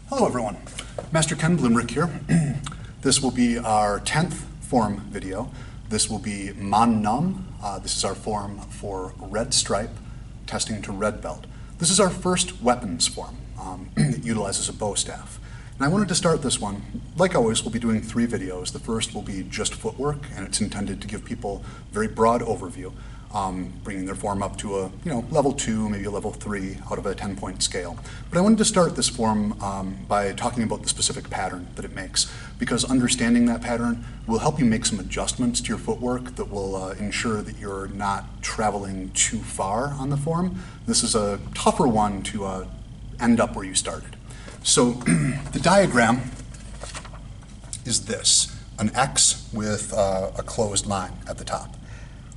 Hello everyone, Master Ken Bloomrick here. This will be our 10th form video. This will be Man Num. This is our form for red stripe, testing to red belt. This is our first weapons form that utilizes a bow staff. And I wanted to start this one, like always, we'll be doing 3 videos. The first will be just footwork, and it's intended to give people a very broad overview, bringing their form up to a level 2, maybe a level 3 out of a 10-point scale. But I wanted to start this form by talking about the specific pattern that it makes, because understanding that pattern will help you make some adjustments to your footwork that will ensure that you're not traveling too far on the form. This is a tougher one to end up where you started. So the diagram is this, an X with a closed line at the top.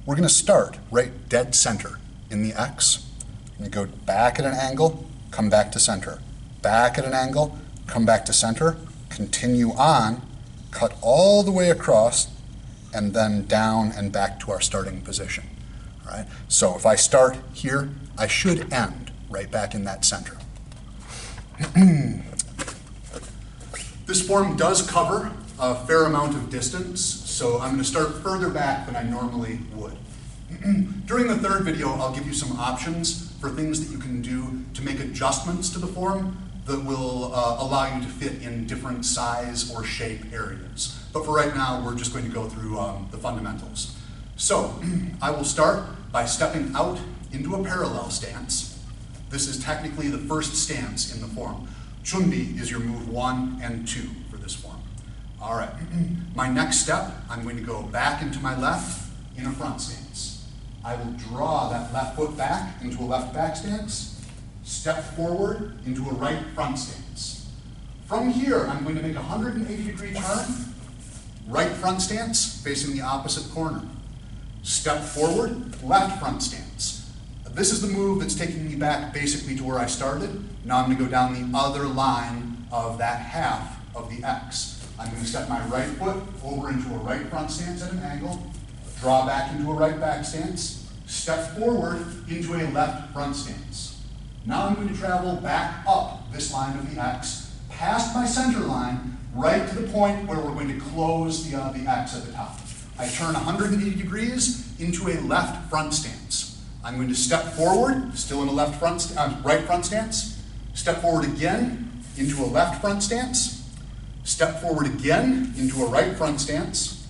We're going to start right dead center in the X. We're going to go back at an angle, come back to center. Back at an angle, come back to center, continue on, cut all the way across, and then down and back to our starting position. All right? So if I start here, I should end right back in that center. This form does cover a fair amount of distance, so I'm going to start further back than I normally would. During the third video, I'll give you some options for things that you can do to make adjustments to the form that will allow you to fit in different size or shape areas. But for right now, we're just going to go through the fundamentals. So I will start by stepping out into a parallel stance. This is technically the first stance in the form. Chunbi is your move 1 and 2 for this form. All right, my next step, I'm going to go back into my left in a front stance. I will draw that left foot back into a left back stance, step forward into a right front stance. From here, I'm going to make a 180-degree turn, right front stance, facing the opposite corner. Step forward, left front stance. This is the move that's taking me back basically to where I started. Now I'm going to go down the other line of that half of the X. I'm going to step my right foot over into a right front stance at an angle, draw back into a right back stance, step forward into a left front stance. Now I'm going to travel back up this line of the X, past my center line, right to the point where we're going to close the X at the top. I turn 180 degrees into a left front stance. I'm going to step forward, still in a right front stance, step forward again into a left front stance, step forward again into a right front stance,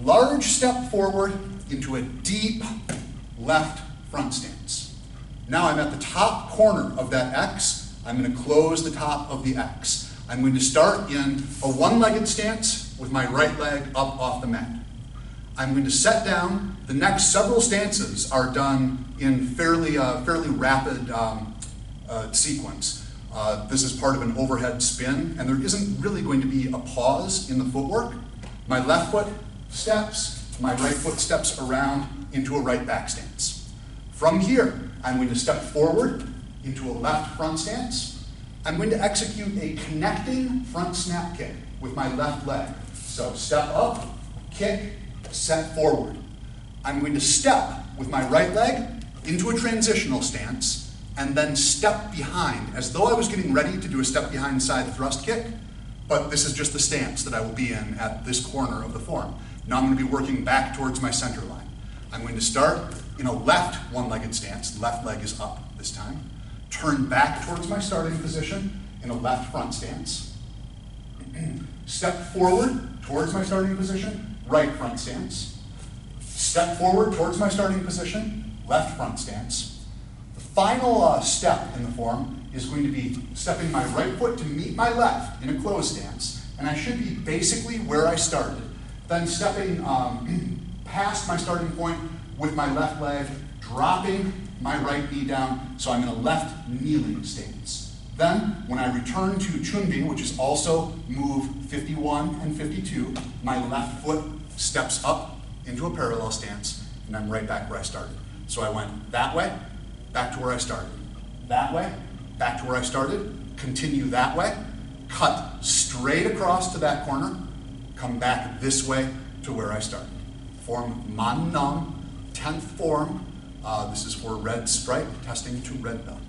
large step forward into a deep left front stance. Now I'm at the top corner of that X. I'm going to close the top of the X. I'm going to start in a one-legged stance with my right leg up off the mat. I'm going to set down. The next several stances are done in fairly rapid sequence. This is part of an overhead spin, and there isn't really going to be a pause in the footwork. My left foot steps, my right foot steps around into a right back stance. From here, I'm going to step forward into a left front stance. I'm going to execute a connecting front snap kick with my left leg. So step up, kick, set forward. I'm going to step with my right leg into a transitional stance and then step behind as though I was getting ready to do a step behind side thrust kick, but this is just the stance that I will be in at this corner of the form. Now I'm going to be working back towards my center line. I'm going to start in a left one-legged stance, left leg is up this time, turn back towards my starting position in a left front stance, step forward towards my starting position, right front stance, step forward towards my starting position, left front stance. The final step in the form is going to be stepping my right foot to meet my left in a closed stance, and I should be basically where I started. Then stepping past my starting point with my left leg, dropping my right knee down, so I'm in a left kneeling stance. Then, when I return to Chunbi, which is also move 51 and 52, my left foot steps up into a parallel stance, and I'm right back where I started. So I went that way, back to where I started. That way, back to where I started. Continue that way, cut straight across to that corner, come back this way to where I started. Form Man Num, 10th form. This is for red stripe, testing to red belt.